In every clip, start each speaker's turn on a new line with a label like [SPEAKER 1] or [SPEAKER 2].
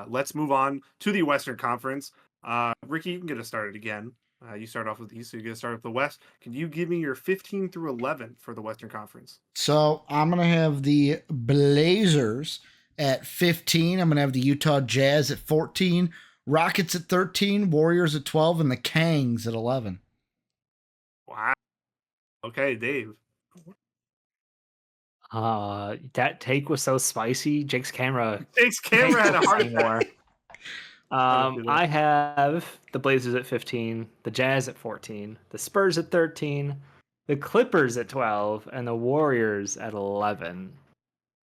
[SPEAKER 1] Let's move on to the Western Conference. Ricky, you can get us started again. You start off with the East, so you get to start with the West. Can you give me your 15 through 11 for the Western Conference?
[SPEAKER 2] So I'm going to have the Blazers at 15. I'm going to have the Utah Jazz at 14, Rockets at 13, Warriors at 12, and the Kangs at 11.
[SPEAKER 1] Wow. Okay, Dave.
[SPEAKER 3] That take was so spicy. Jake's camera
[SPEAKER 1] had a heart
[SPEAKER 3] anymore.
[SPEAKER 1] attack.
[SPEAKER 3] I have the Blazers at 15, the Jazz at 14, the Spurs at 13, the Clippers at 12, and the Warriors at 11.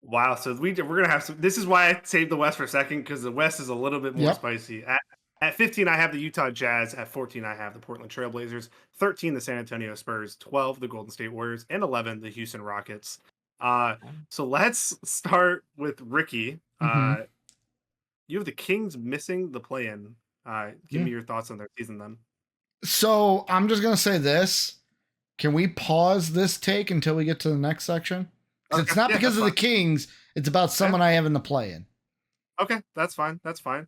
[SPEAKER 1] Wow, so we're gonna have some. This is why I saved the West for a second, because the West is a little bit more spicy. At 15, I have the Utah Jazz. At 14, I have the Portland Trail Blazers. 13, the San Antonio Spurs. 12, the Golden State Warriors, and 11, the Houston Rockets. So let's start with Ricky. You have the Kings missing the play-in. Give me your thoughts on their season then.
[SPEAKER 2] So I'm just gonna say this. Can we pause this take until we get to the next section? Okay. It's not because of the Kings. It's about someone I have in the play-in.
[SPEAKER 1] Okay, that's fine. That's fine.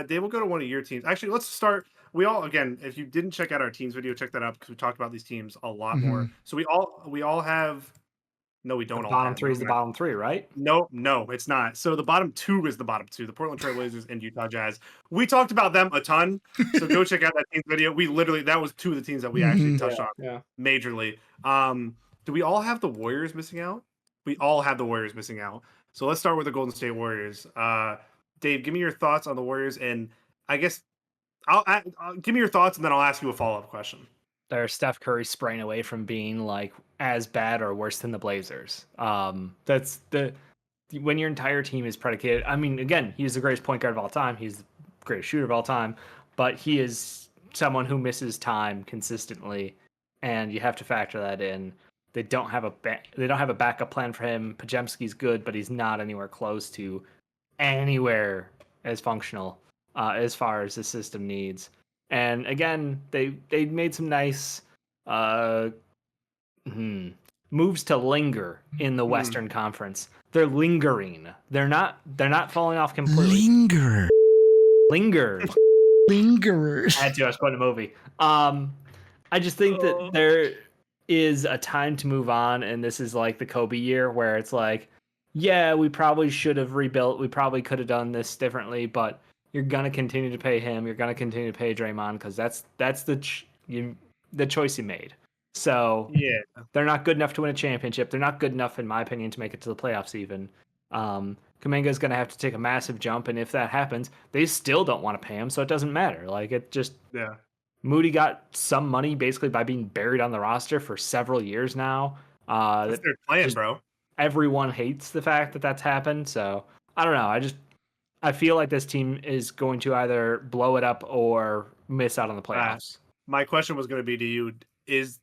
[SPEAKER 1] Dave, we'll go to one of your teams. Actually, let's start. We all, again, if you didn't check out our teams video, check that out because we talked about these teams a lot more. So we all have. No, we don't.
[SPEAKER 3] The bottom three is the bottom three, right?
[SPEAKER 1] No, it's not. So the bottom two is the bottom two: the Portland Trail Blazers and Utah Jazz. We talked about them a ton, so go check out that team's video. That was two of the teams that we actually touched on majorly. Do we all have the Warriors missing out? We all have the Warriors missing out. So let's start with the Golden State Warriors. Dave, give me your thoughts on the Warriors, and I guess I'll give me your thoughts, and then I'll ask you a follow-up question.
[SPEAKER 3] They're Steph Curry spraying away from being like as bad or worse than the Blazers. That's when your entire team is predicated. I mean, again, he's the greatest point guard of all time. He's the greatest shooter of all time, but he is someone who misses time consistently, and you have to factor that in. They don't have a backup plan for him. Podziemski's good, but he's not anywhere close to anywhere as functional as far as the system needs. And again, they made some nice moves to linger in the Western Conference. They're lingering. They're not falling off completely. Linger.
[SPEAKER 2] Lingerers.
[SPEAKER 3] I had to. I was quoting a movie. I just think that there is a time to move on, and this is like the Kobe year where it's like, yeah, we probably should have rebuilt. We probably could have done this differently, but you're gonna continue to pay him. You're gonna continue to pay Draymond because that's the choice you made. So they're not good enough to win a championship. They're not good enough, in my opinion, to make it to the playoffs even. Kuminga's going to have to take a massive jump, and if that happens, they still don't want to pay him, so it doesn't matter. Like, it just...
[SPEAKER 1] Yeah.
[SPEAKER 3] Moody got some money basically by being buried on the roster for several years now.
[SPEAKER 1] That's their plan, bro.
[SPEAKER 3] Everyone hates the fact that that's happened, so I don't know. I feel like this team is going to either blow it up or miss out on the playoffs.
[SPEAKER 1] My question was going to be to you: is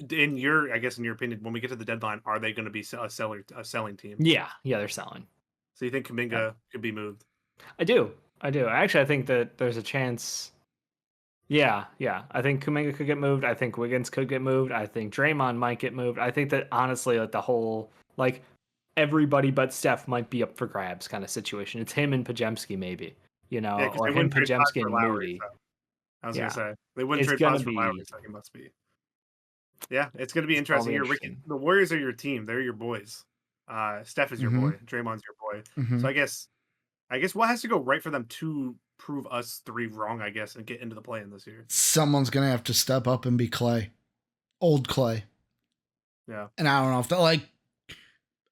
[SPEAKER 1] in your opinion, when we get to the deadline, are they going to be a selling team?
[SPEAKER 3] Yeah, they're selling.
[SPEAKER 1] So you think Kuminga could be moved?
[SPEAKER 3] I do. Actually, I think that there's a chance. Yeah. I think Kuminga could get moved. I think Wiggins could get moved. I think Draymond might get moved. I think that honestly, like the whole everybody but Steph might be up for grabs kind of situation. It's him and Podziemski maybe, or him, Podziemski, and Moody.
[SPEAKER 1] So. I was gonna say they wouldn't trade Pods for Lowry, so it must be. Yeah, it's gonna be interesting. The Warriors are your team. They're your boys. Steph is your boy. Draymond's your boy. So I guess what has to go right for them to prove us three wrong, I guess, and get into the play-in this year?
[SPEAKER 2] Someone's gonna have to step up and be Clay. Old Clay.
[SPEAKER 1] Yeah.
[SPEAKER 2] And I don't know if that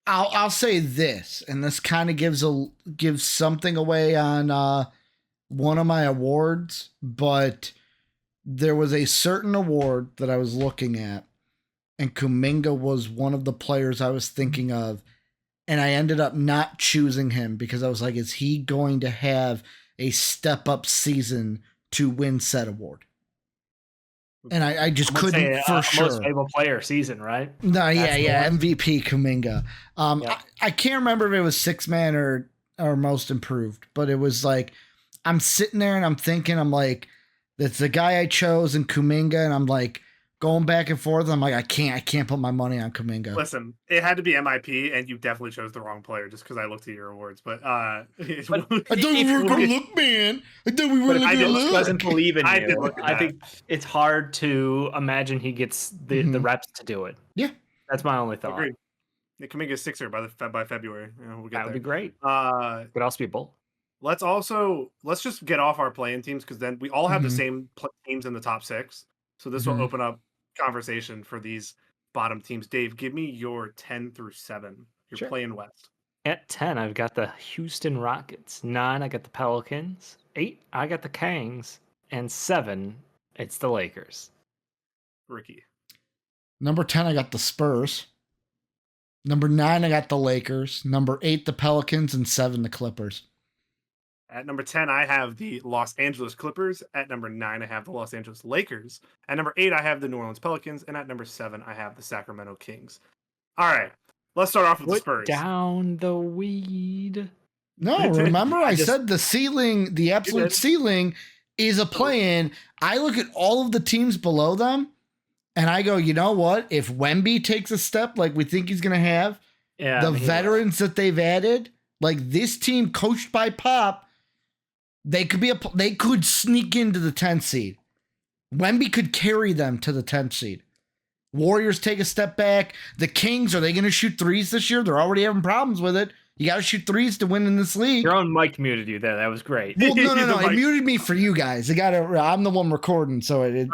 [SPEAKER 2] I'll say this, and this kind of gives something away on one of my awards, but there was a certain award that I was looking at, and Kuminga was one of the players I was thinking of, and I ended up not choosing him because I was like, is he going to have a step-up season to win said award? And I just couldn't for sure.
[SPEAKER 3] Most valuable player season, right?
[SPEAKER 2] No, MVP Kuminga. I can't remember if it was six man or most improved, but it was like, I'm sitting there and I'm thinking, I'm like, that's the guy I chose in Kuminga, and I'm like, going back and forth. I'm like, I can't put my money on Kuminga.
[SPEAKER 1] Listen, it had to be MIP, and you definitely chose the wrong player just because I looked at your awards. But
[SPEAKER 2] I thought we were gonna look, man. I thought we were gonna look.
[SPEAKER 3] Doesn't believe in you. I think
[SPEAKER 1] that.
[SPEAKER 3] it's hard to imagine he gets the reps to do it.
[SPEAKER 2] Yeah,
[SPEAKER 3] that's my only thought.
[SPEAKER 1] Agreed. Yeah, Kuminga's Sixer by February. We'll get
[SPEAKER 3] that would be great.
[SPEAKER 1] Could
[SPEAKER 3] also be both.
[SPEAKER 1] Let's just get off our playing teams because then we all have the same teams in the top 6. So this will open up conversation for these bottom teams. Dave, give me your 10 through 7. You're playing West.
[SPEAKER 3] At 10, I've got the Houston Rockets. 9, I got the Pelicans. 8, I got the Kings. And 7, it's the Lakers.
[SPEAKER 1] Ricky.
[SPEAKER 2] Number 10, I got the Spurs. Number 9, I got the Lakers. Number 8, the Pelicans. And 7, the Clippers.
[SPEAKER 1] At number 10, I have the Los Angeles Clippers. At number 9, I have the Los Angeles Lakers. At number 8, I have the New Orleans Pelicans. And at number 7, I have the Sacramento Kings. All right, let's start off with the Spurs.
[SPEAKER 3] Down the weed.
[SPEAKER 2] No, remember I said the ceiling, the absolute ceiling is a play-in. I look at all of the teams below them, and I go, you know what? If Wemby takes a step like we think he's going to have, the veterans that they've added, like this team coached by Pop, they could sneak into the 10th seed. Wemby could carry them to the 10th seed. Warriors take a step back. The Kings, are they going to shoot threes this year? They're already having problems with it. You got to shoot threes to win in this league.
[SPEAKER 3] Your own mic muted you there. That was great.
[SPEAKER 2] Well, no. It muted me for you guys. I'm the one recording, so it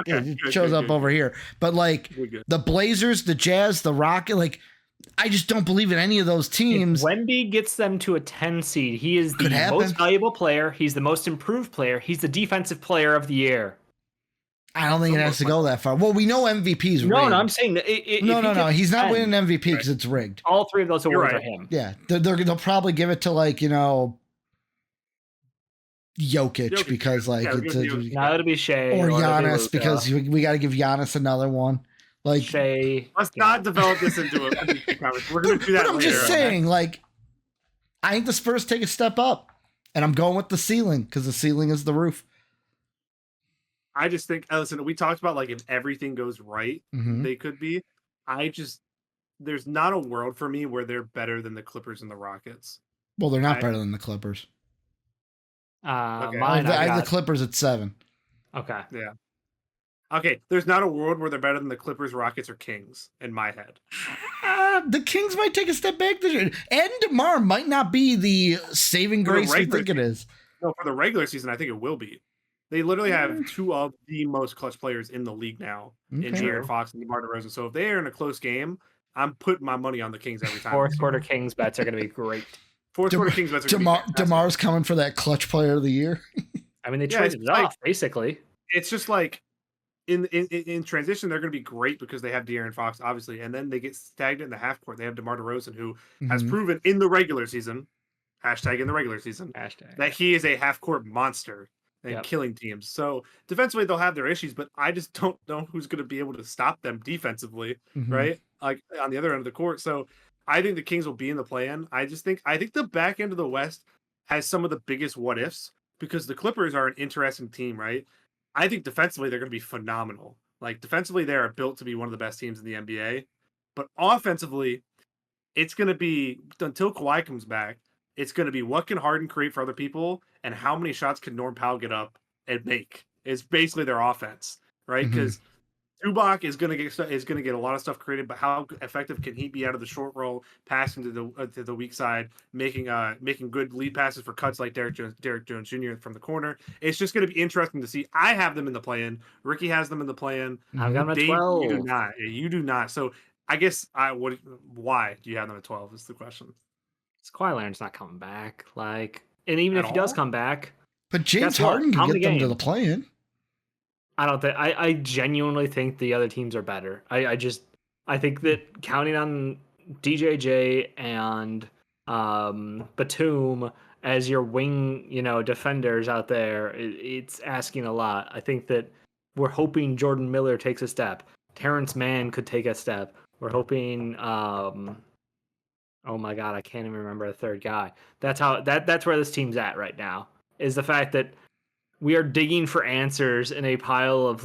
[SPEAKER 2] shows up over here. But like the Blazers, the Jazz, the Rocket, like I just don't believe in any of those teams.
[SPEAKER 3] If Wemby gets them to a 10 seed, he is the most valuable player. He's the most improved player. He's the defensive player of the year.
[SPEAKER 2] I don't think it has to go that far. Well, we know MVP's rigged.
[SPEAKER 3] No, I'm saying that.
[SPEAKER 2] No. He's not winning MVP because it's rigged.
[SPEAKER 3] All 3 of those awards are him.
[SPEAKER 2] Yeah, they'll probably give it to Jokic because
[SPEAKER 3] now it'll be Shea
[SPEAKER 2] or Giannis because we got to give Giannis another one. Like
[SPEAKER 3] Shea.
[SPEAKER 1] Let's not develop this into a MVP conversation. We're going to do that.
[SPEAKER 2] But I'm just saying, I think the Spurs take a step up, and I'm going with the ceiling because the ceiling is the roof.
[SPEAKER 1] I just think, listen, we talked about if everything goes right, they could be. There's not a world for me where they're better than the Clippers and the Rockets.
[SPEAKER 2] Well, they're not better than the Clippers.
[SPEAKER 3] Okay.
[SPEAKER 2] I have the Clippers at 7.
[SPEAKER 3] Okay.
[SPEAKER 1] Yeah. Okay, there's not a world where they're better than the Clippers, Rockets, or Kings in my head.
[SPEAKER 2] The Kings might take a step back this year. And DeMar might not be the saving grace we think it is.
[SPEAKER 1] No, for the regular season, I think it will be. They literally have 2 of the most clutch players in the league now in De'Aaron Fox and DeMar DeRozan. So if they are in a close game, I'm putting my money on the Kings every time.
[SPEAKER 3] Fourth quarter Kings bets are going to be great.
[SPEAKER 1] Fourth quarter Kings bets are going to be
[SPEAKER 2] DeMar's coming for that clutch player of the year.
[SPEAKER 3] I mean, they traded it off, basically.
[SPEAKER 1] It's just like in transition, they're going to be great because they have De'Aaron Fox, obviously. And then they get stagnant in the half court. They have DeMar DeRozan, who has proven in the regular season, #in the regular season, that he is a half court monster. And killing teams. So defensively, they'll have their issues, but I just don't know who's going to be able to stop them defensively, right? Like on the other end of the court. So I think the Kings will be in the play-in. I think the back end of the West has some of the biggest what ifs because the Clippers are an interesting team, right? I think defensively they're going to be phenomenal. Like defensively, they are built to be one of the best teams in the NBA, but offensively, it's going to be until Kawhi comes back. It's going to be what can Harden create for other people and how many shots can Norm Powell get up and make. It's basically their offense, right? Because Zubac is going to get a lot of stuff created, but how effective can he be out of the short roll, passing to the weak side, making good lead passes for cuts like Derek Jones Jr. from the corner? It's just going to be interesting to see. I have them in the play-in. Ricky has them in the play-in.
[SPEAKER 3] I've got them at 12.
[SPEAKER 1] You do not. You do not. So I guess why do you have them at 12 is the question.
[SPEAKER 3] Kawhi Leonard's not coming back. And even if he does come back,
[SPEAKER 2] but James Harden can get them to the play-in.
[SPEAKER 3] I don't think. I genuinely think the other teams are better. I think that counting on DJJ and Batum as your wing, defenders out there, it's asking a lot. I think that we're hoping Jordan Miller takes a step. Terrence Mann could take a step. We're hoping. Oh my God, I can't even remember the third guy. That's where this team's at right now. Is the fact that we are digging for answers in a pile of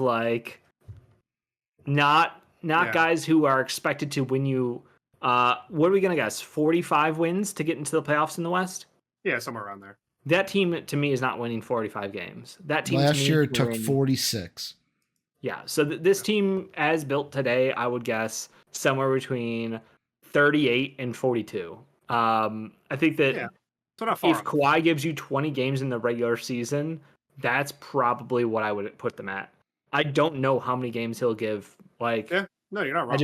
[SPEAKER 3] Not guys who are expected to win you. What are we gonna guess? 45 wins to get into the playoffs in the West?
[SPEAKER 1] Yeah, somewhere around there.
[SPEAKER 3] That team to me is not winning 45 games. That team
[SPEAKER 2] last
[SPEAKER 3] to me
[SPEAKER 2] year took 46.
[SPEAKER 3] Yeah, so this team as built today, I would guess somewhere between 38 and 42. I think that if Kawhi gives you 20 games in the regular season, that's probably what I would put them at. I don't know how many games he'll give. Like,
[SPEAKER 1] no, you're not wrong.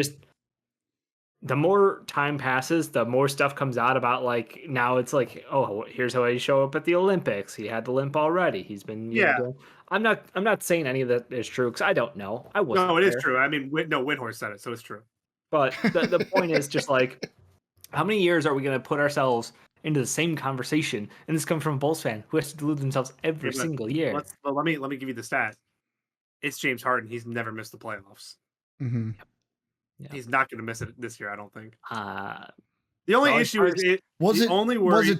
[SPEAKER 3] The more time passes, the more stuff comes out about like now it's like, oh, here's how he show up at the Olympics. He had the limp already. He's been I'm not saying any of that is true because I don't know. I wasn't.
[SPEAKER 1] No, it is true. I mean, Windhorst said it, so it's true.
[SPEAKER 3] But the point is just like, how many years are we going to put ourselves into the same conversation? And this comes from a Bulls fan who has to delude themselves every single year.
[SPEAKER 1] Let me give you the stat. It's James Harden. He's never missed the playoffs.
[SPEAKER 2] Mm-hmm.
[SPEAKER 3] Yeah.
[SPEAKER 1] He's not going to miss it this year, I don't think.
[SPEAKER 3] The
[SPEAKER 1] only issue is
[SPEAKER 2] was it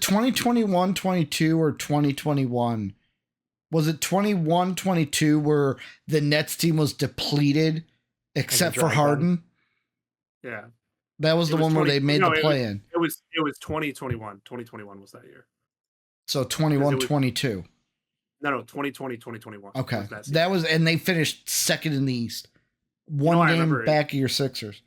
[SPEAKER 2] 2021, 22 or 2021? Was it 21, 22 where the Nets team was depleted except for Harden?
[SPEAKER 1] Yeah.
[SPEAKER 2] That was the one where they made the play in.
[SPEAKER 1] It was 2021. 2021 was that year.
[SPEAKER 2] So 21, 22.
[SPEAKER 1] No, 2020, 2021.
[SPEAKER 2] Okay. That was, and they finished second in the East. One game back of your Sixers.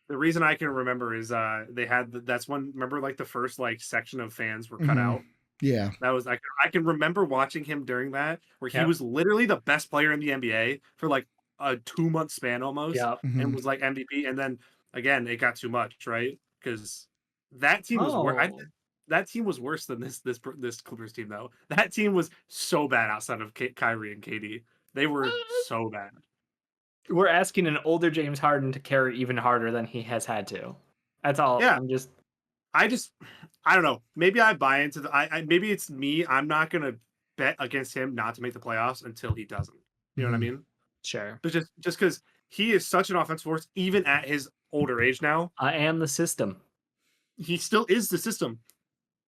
[SPEAKER 1] The reason I can remember is they had that's when, remember, like the first like section of fans were cut out.
[SPEAKER 2] Yeah,
[SPEAKER 1] that was I can remember watching him during that, where he was literally the best player in the NBA for like a 2-month span almost, and was like MVP. And then again, it got too much, right? Because that team was that team was worse than this Clippers team though. That team was so bad outside of Kyrie and KD. They were so bad.
[SPEAKER 3] We're asking an older James Harden to carry even harder than he has had to. That's all.
[SPEAKER 1] Yeah.
[SPEAKER 3] I
[SPEAKER 1] don't know. Maybe I buy into maybe it's me. I'm not going to bet against him not to make the playoffs until he doesn't. You know what I mean?
[SPEAKER 3] Sure.
[SPEAKER 1] But just because he is such an offensive force, even at his older age now.
[SPEAKER 3] I am the system.
[SPEAKER 1] He still is the system.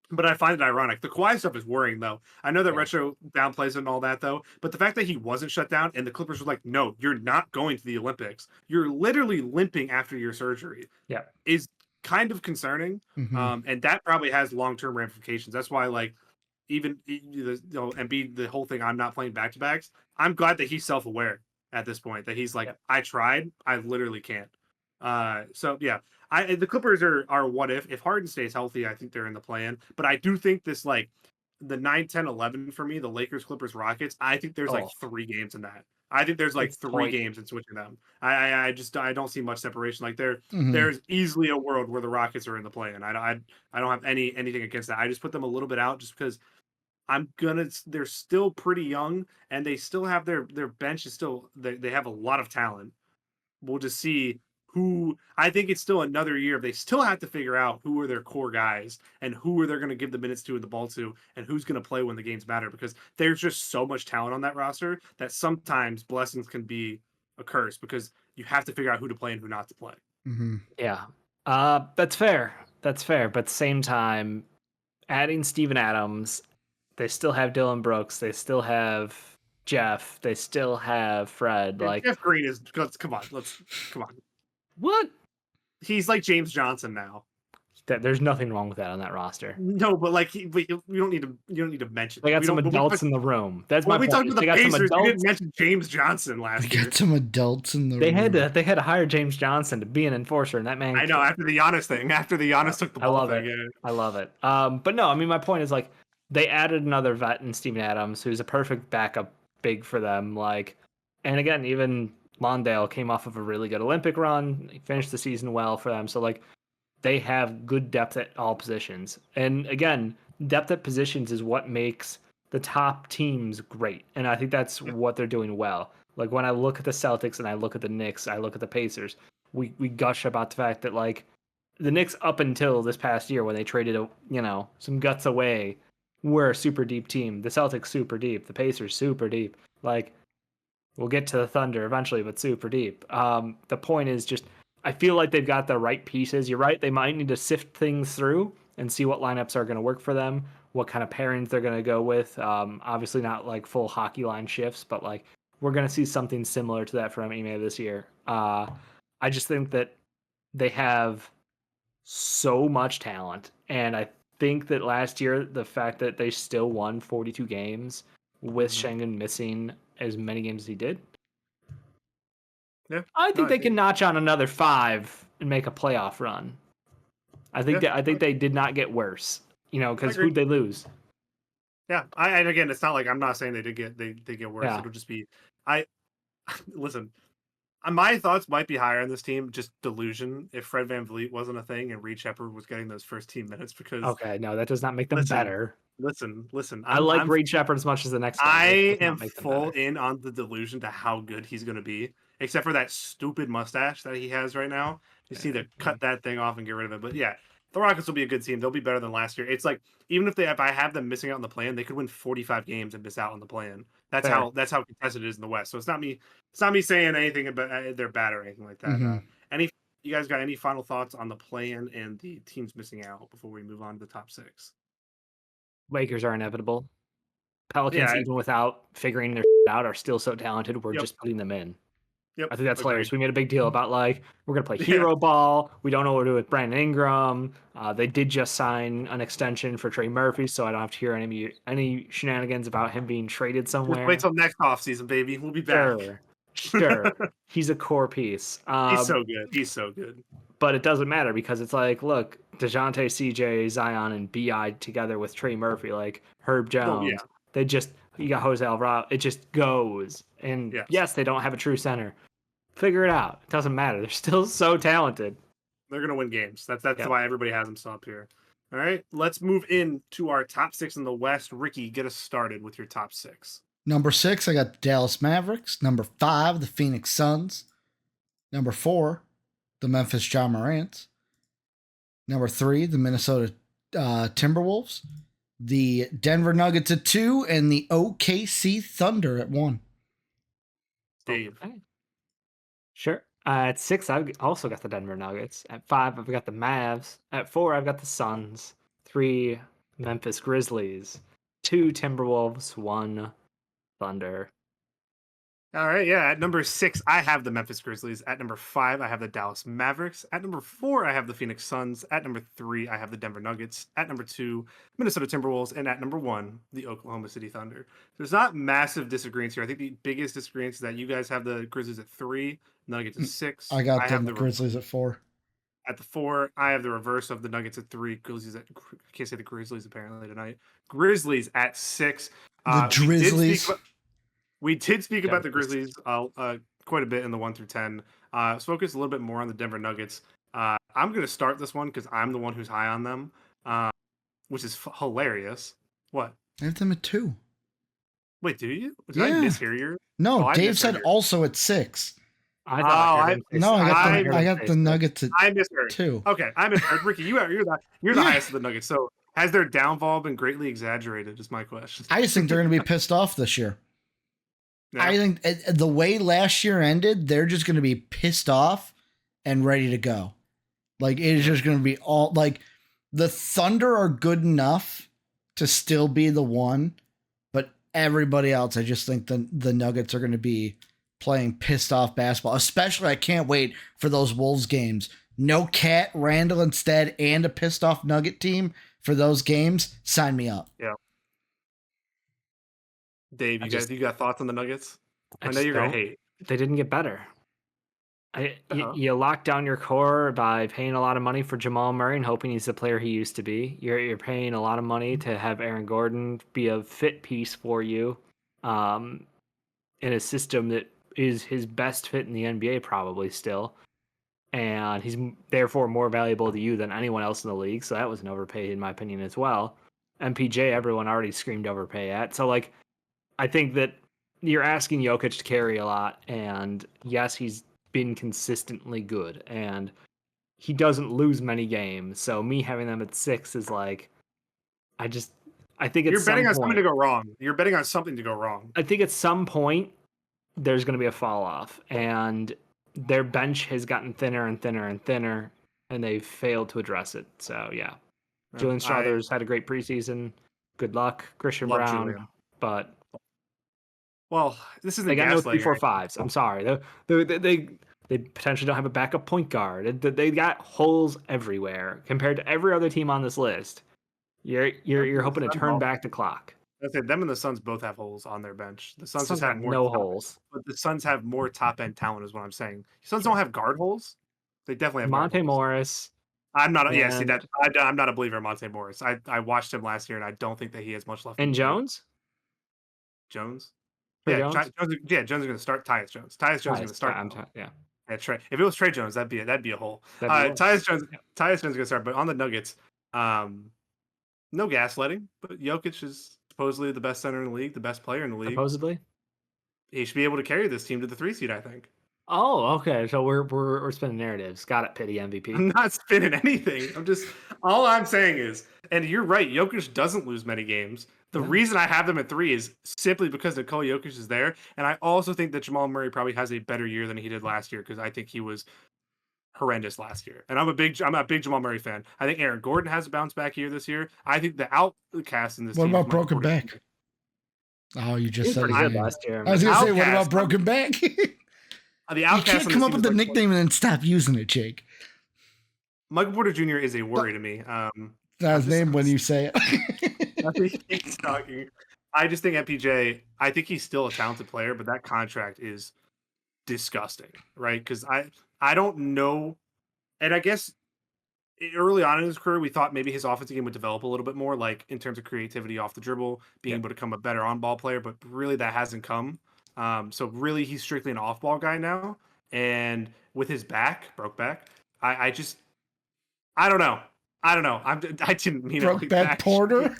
[SPEAKER 1] But I find it ironic. The Kawhi stuff is worrying, though. I know that Retro downplays it and all that, though. But the fact that he wasn't shut down and the Clippers were like, no, you're not going to the Olympics. You're literally limping after your surgery.
[SPEAKER 3] Yeah.
[SPEAKER 1] Is kind of concerning. And that probably has long-term ramifications. That's why, like, even Embiid, the whole thing, I'm not playing back-to-backs. I'm glad that he's self-aware at this point. That he's like, I tried. I literally can't. So, yeah. The Clippers are what if Harden stays healthy, I think they're in the play-in. But I do think this, like, the 9, 10, 11 for me, the Lakers, Clippers, Rockets, I think there's like 3 games in that. I think there's like 3 games in switching them. I don't see much separation. Like there's easily a world where the Rockets are in the play-in. I don't have anything against that. I just put them a little bit out just because they're still pretty young and they still have their bench is still they have a lot of talent. We'll just see who. I think it's still another year. They still have to figure out who are their core guys and who are they going to give the minutes to and the ball to and who's going to play when the games matter, because there's just so much talent on that roster that sometimes blessings can be a curse because you have to figure out who to play and who not to play.
[SPEAKER 3] Yeah. That's fair. But at the same time, adding Steven Adams, they still have Dylan Brooks. They still have Jeff. They still have Fred. Like
[SPEAKER 1] Jeff Green is, come on.
[SPEAKER 3] What?
[SPEAKER 1] He's like James Johnson now.
[SPEAKER 3] There's nothing wrong with that on that roster.
[SPEAKER 1] No, but like you don't need to mention.
[SPEAKER 3] They got some adults in the room. That's my point.
[SPEAKER 1] We talked about the Pacers. You didn't mention James Johnson last year.
[SPEAKER 2] Got some adults in the room.
[SPEAKER 3] They had to hire James Johnson to be an enforcer, and that man.
[SPEAKER 1] I know after the Giannis thing. After the Giannis took the ball.
[SPEAKER 3] I love it. But no, I mean my point is like they added another vet in Steven Adams, who's a perfect backup big for them. Like, and again, even Londale came off of a really good Olympic run. He finished the season well for them. So like they have good depth at all positions. And again, depth at positions is what makes the top teams great. And I think that's what they're doing well. Like when I look at the Celtics and I look at the Knicks, I look at the Pacers, we gush about the fact that like the Knicks up until this past year when they traded, some guts away, were a super deep team. The Celtics super deep, the Pacers super deep. Like we'll get to the Thunder eventually, but super deep. The point is just, I feel like they've got the right pieces. You're right. They might need to sift things through and see what lineups are going to work for them, what kind of pairings they're going to go with. Obviously not like full hockey line shifts, but like we're going to see something similar to that from Ime this year. I just think that they have so much talent, and I think that last year the fact that they still won 42 games with Schengen missing as many games as he did, I think they can notch on another 5 and make a playoff run. I think they did not get worse, because who'd they lose?
[SPEAKER 1] Yeah, and again, it's not like I'm not saying they get worse.
[SPEAKER 3] Yeah.
[SPEAKER 1] It'll just be listen. My thoughts might be higher on this team, just delusion. If Fred VanVleet wasn't a thing and Reed Shepherd was getting those first team minutes, because
[SPEAKER 3] okay, no, that does not make them better.
[SPEAKER 1] Listen.
[SPEAKER 3] I like Reed Shepherd as much as the next guy.
[SPEAKER 1] I am full in on the delusion to how good he's going to be, except for that stupid mustache that he has right now. You just need to cut that thing off and get rid of it. But yeah, the Rockets will be a good team. They'll be better than last year. It's like, even if I have them missing out on the plan, they could win 45 games and miss out on the plan. That's how contested it is in the West. So it's not me saying anything about they're bad or anything like that. You guys got any final thoughts on the plan and the teams missing out before we move on to the top 6?
[SPEAKER 3] Lakers are inevitable. Pelicans, even without figuring their out, are still so talented. We're just putting them in.
[SPEAKER 1] Yep.
[SPEAKER 3] I think that's hilarious. We made a big deal about we're gonna play hero ball. We don't know what to do with Brandon Ingram. They did just sign an extension for Trey Murphy, so I don't have to hear any shenanigans about him being traded somewhere.
[SPEAKER 1] Just wait till next offseason, baby. We'll be back.
[SPEAKER 3] Sure. He's a core piece.
[SPEAKER 1] He's so good.
[SPEAKER 3] But it doesn't matter because it's look, DeJounte, CJ, Zion, and BI together with Trey Murphy, Herb Jones. You got Jose Alvarado. It just goes. And yes, they don't have a true center. Figure it out. It doesn't matter. They're still so talented.
[SPEAKER 1] They're going to win games. That's why everybody has them still up here. All right, let's move into our top 6 in the West. Ricky, get us started with your top 6.
[SPEAKER 2] Number 6, I got the Dallas Mavericks. Number 5, the Phoenix Suns. Number 4, the Memphis Ja Morants. Number 3, the Minnesota Timberwolves. The Denver Nuggets at 2, and the OKC Thunder at 1.
[SPEAKER 1] Dave.
[SPEAKER 3] Okay. Sure. At 6, I've also got the Denver Nuggets. At 5, I've got the Mavs. At 4, I've got the Suns. 3, Memphis Grizzlies. 2, Timberwolves. 1, Thunder.
[SPEAKER 1] All right, yeah. At number 6, I have the Memphis Grizzlies. At number 5, I have the Dallas Mavericks. At number 4, I have the Phoenix Suns. At number 3, I have the Denver Nuggets. At number 2, Minnesota Timberwolves. And at number 1, the Oklahoma City Thunder. There's not massive disagreements here. I think the biggest disagreement is that you guys have the Grizzlies at 3, Nuggets at 6.
[SPEAKER 2] I have the Grizzlies at 4.
[SPEAKER 1] At the 4, I have the reverse of the Nuggets at 3. Grizzlies I can't say the Grizzlies apparently tonight. Grizzlies at 6.
[SPEAKER 2] The Grizzlies.
[SPEAKER 1] We did speak about the Grizzlies quite a bit in the 1 through 10. Let's focus a little bit more on the Denver Nuggets. I'm going to start this one because I'm the one who's high on them, which is hilarious. What?
[SPEAKER 2] I have them at 2.
[SPEAKER 1] Wait, do you? Did I mishear you?
[SPEAKER 2] No, Dave said also at 6.
[SPEAKER 3] I
[SPEAKER 2] got the Nuggets at
[SPEAKER 1] I misheard.
[SPEAKER 2] 2.
[SPEAKER 1] Okay, I misheard. Ricky, you're the highest of the Nuggets. So has their downfall been greatly exaggerated? Is my question.
[SPEAKER 2] I just think they're going to be pissed off this year. Yeah. I think the way last year ended, they're just going to be pissed off and ready to go. It is just going to be all the Thunder are good enough to still be the 1, but everybody else, I just think the Nuggets are going to be playing pissed off basketball. Especially, I can't wait for those Wolves games. No Cat, Randall instead, and a pissed off Nugget team for those games. Sign me up.
[SPEAKER 1] Yeah. Dave, you got thoughts on the Nuggets? I know you're gonna hate.
[SPEAKER 3] They didn't get better. You lock down your core by paying a lot of money for Jamal Murray and hoping he's the player he used to be. You're paying a lot of money to have Aaron Gordon be a fit piece for you, in a system that is his best fit in the NBA probably still, and he's therefore more valuable to you than anyone else in the league. So that was an overpay in my opinion as well. MPJ, everyone already screamed overpay at. So I think that you're asking Jokic to carry a lot, and yes, he's been consistently good, and he doesn't lose many games. So me having them at 6 is I think
[SPEAKER 1] you're betting on something to go wrong. You're betting on something to go wrong.
[SPEAKER 3] I think at some point there's going to be a fall off, and their bench has gotten thinner and thinner and thinner, and they've failed to address it. So yeah, Julian Struthers had a great preseason. Good luck, Christian Brown,
[SPEAKER 1] Julian.
[SPEAKER 3] but
[SPEAKER 1] Well, this isn't
[SPEAKER 3] They got no
[SPEAKER 1] gaslighting.
[SPEAKER 3] 3-4-5s. I'm sorry. They potentially don't have a backup point guard. They got holes everywhere compared to every other team on this list. You're hoping to turn back the clock.
[SPEAKER 1] I say them and the Suns both have holes on their bench. The Suns just
[SPEAKER 3] got
[SPEAKER 1] have more
[SPEAKER 3] no holes.
[SPEAKER 1] but the Suns have more top end talent, is what I'm saying. Suns don't have guard holes. They definitely have guard
[SPEAKER 3] Monte
[SPEAKER 1] holes.
[SPEAKER 3] Morris.
[SPEAKER 1] I'm not. Yeah, see
[SPEAKER 3] and-
[SPEAKER 1] that I'm not a believer in Monte Morris. I watched him last year, and I don't think that he has much left.
[SPEAKER 3] And Jones.
[SPEAKER 1] Jones.
[SPEAKER 3] Trey
[SPEAKER 1] Yeah,
[SPEAKER 3] Jones?
[SPEAKER 1] Jones is going to start. Tyus Jones. Tyus Jones is going to start.
[SPEAKER 3] Yeah.
[SPEAKER 1] Yeah, Trey. If it was Trey Jones, that'd be a hole.
[SPEAKER 3] That'd be
[SPEAKER 1] Tyus Jones is going to start. But on the Nuggets, no gaslighting. But Jokic is supposedly the best center in the league, the best player in the league.
[SPEAKER 3] Supposedly,
[SPEAKER 1] he should be able to carry this team to the 3 seed. I think.
[SPEAKER 3] Oh, okay. So we're spinning narratives. Got it, pity MVP.
[SPEAKER 1] I'm not spinning anything. All I'm saying is, and you're right, Jokic doesn't lose many games. The reason I have them at 3 is simply because Nikola Jokic is there. And I also think that Jamal Murray probably has a better year than he did last year, because I think he was horrendous last year. And I'm a big Jamal Murray fan. I think Aaron Gordon has a bounce back year this year. I think the outcast in this team.
[SPEAKER 2] What about broken back? Oh, you just said
[SPEAKER 3] pretty good last year.
[SPEAKER 2] I was going to say, what about broken back?
[SPEAKER 1] The
[SPEAKER 2] you can't come up with a nickname and then stop using it, Jake.
[SPEAKER 1] Michael Porter Jr. is a worry to me.
[SPEAKER 2] That's his name when you say it.
[SPEAKER 1] He's talking. I just think MPJ, I think he's still a talented player, but that contract is disgusting, right? Because I don't know. And I guess early on in his career, we thought maybe his offensive game would develop a little bit more, like in terms of creativity off the dribble, being able to become a better on-ball player, but really that hasn't come. So really he's strictly an off-ball guy now. And with his broke back, I don't know. I didn't mean
[SPEAKER 2] broke
[SPEAKER 1] it like
[SPEAKER 2] back Porter.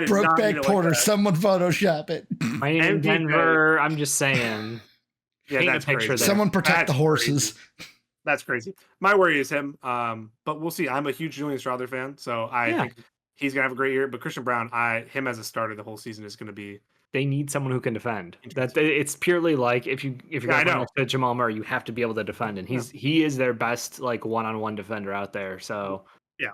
[SPEAKER 2] Broke back Porter. Someone Photoshop it.
[SPEAKER 3] Playing in Denver. I'm just saying.
[SPEAKER 1] Yeah, that's crazy.
[SPEAKER 2] Someone protect the horses.
[SPEAKER 1] Crazy. That's crazy. My worry is him. But we'll see. I'm a huge Julian Strawther fan, so I think he's gonna have a great year. But Christian Brown, him as a starter the whole season is gonna be.
[SPEAKER 3] They need someone who can defend. It's purely like if you're going to Jamal Murray, you have to be able to defend, and he is their best like one-on-one defender out there. So
[SPEAKER 1] yeah,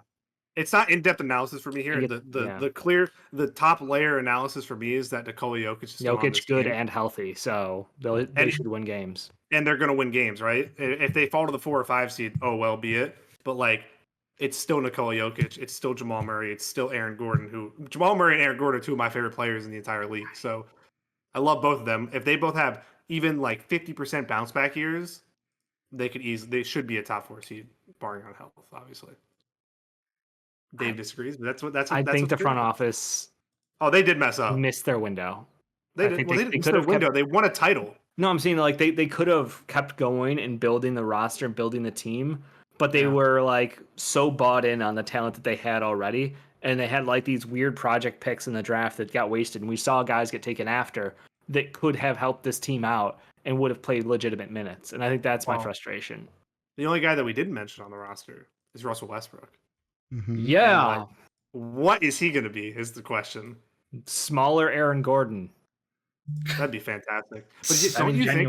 [SPEAKER 1] it's not in-depth analysis for me here. The top layer analysis for me is that Nikola Jokic is
[SPEAKER 3] good and healthy, so they should win games,
[SPEAKER 1] and they're going to win games, right? If they fall to the 4 or 5 seed, oh well, be it. But like. It's still Nikola Jokic. It's still Jamal Murray. It's still Aaron Gordon. Jamal Murray and Aaron Gordon are 2 of my favorite players in the entire league. So I love both of them. If they both have even like 50% bounce back years, they should be a top 4 seed, barring on health, obviously. Dave disagrees, but
[SPEAKER 3] I think the front office.
[SPEAKER 1] Oh, they did mess up.
[SPEAKER 3] Missed their window.
[SPEAKER 1] They didn't miss their window. They won a title.
[SPEAKER 3] No, I'm saying like they could have kept going and building the roster and building the team. But they were like so bought in on the talent that they had already. And they had like these weird project picks in the draft that got wasted. And we saw guys get taken after that could have helped this team out and would have played legitimate minutes. And I think that's my frustration.
[SPEAKER 1] The only guy that we didn't mention on the roster is Russell Westbrook.
[SPEAKER 3] Mm-hmm. Yeah.
[SPEAKER 1] Like, what is he going to be is the question.
[SPEAKER 3] Smaller Aaron Gordon.
[SPEAKER 1] That'd be fantastic. But don't you think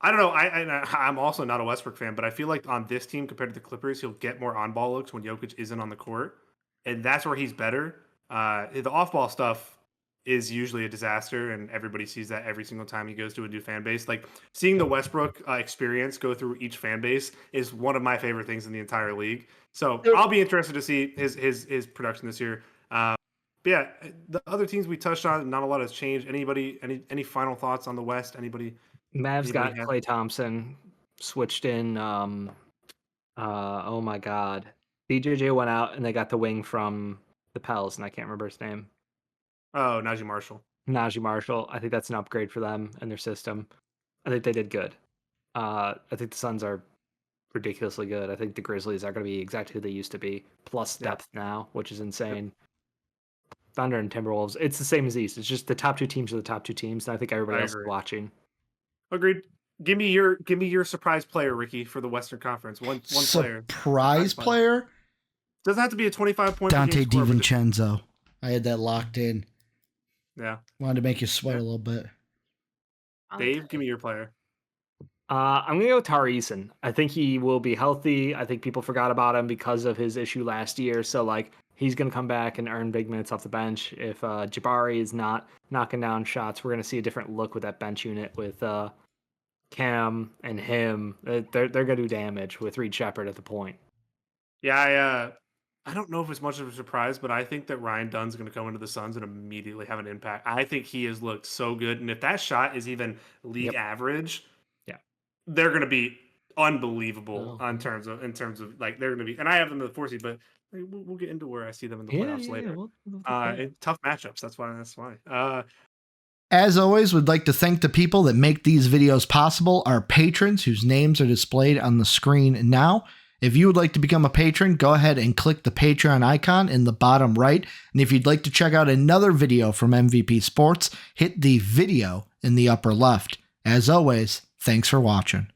[SPEAKER 1] I don't know. I'm also not a Westbrook fan, but I feel like on this team compared to the Clippers, he'll get more on-ball looks when Jokic isn't on the court, and that's where he's better. The off-ball stuff is usually a disaster, and everybody sees that every single time he goes to a new fan base. Like seeing the Westbrook experience go through each fan base is one of my favorite things in the entire league. So I'll be interested to see his production this year. But yeah, the other teams we touched on, not a lot has changed. Any final thoughts on the West? Anybody?
[SPEAKER 3] Mavs got Klay Thompson switched in. Oh my God, BJJ went out and they got the wing from the Pels, and I can't remember his name.
[SPEAKER 1] Oh, Najee Marshall.
[SPEAKER 3] I think that's an upgrade for them and their system. I think they did good. I think the Suns are ridiculously good. I think the Grizzlies are going to be exactly who they used to be, plus depth now, which is insane. Thunder and Timberwolves, it's the same as East. It's just the top 2 teams are the top 2 teams, and I think everybody else is watching.
[SPEAKER 1] Agreed. Give me your surprise player, Ricky, for the Western Conference. One player.
[SPEAKER 2] Surprise player?
[SPEAKER 1] Doesn't have to be a 25-point.
[SPEAKER 2] Dante DiVincenzo. I had that locked in.
[SPEAKER 1] Yeah.
[SPEAKER 2] Wanted to make you sweat a little bit.
[SPEAKER 1] Dave, give me your player.
[SPEAKER 3] I'm going to go with Tari Eason. I think he will be healthy. I think people forgot about him because of his issue last year. So, like, he's going to come back and earn big minutes off the bench. If Jabari is not knocking down shots, we're going to see a different look with that bench unit with Cam and him. They're going to do damage with Reed Shepherd at the point.
[SPEAKER 1] Yeah, I don't know if it's much of a surprise, but I think that Ryan Dunn's going to come into the Suns and immediately have an impact. I think he has looked so good, and if that shot is even league average, they're going to be unbelievable in terms of like they're going to be. And I have them in the 4 seed, but we'll get into where I see them in the playoffs later. Tough matchups. That's why.
[SPEAKER 2] As always, we'd like to thank the people that make these videos possible, our patrons whose names are displayed on the screen now. If you would like to become a patron, go ahead and click the Patreon icon in the bottom right. And if you'd like to check out another video from MVP Sports, hit the video in the upper left. As always, thanks for watching.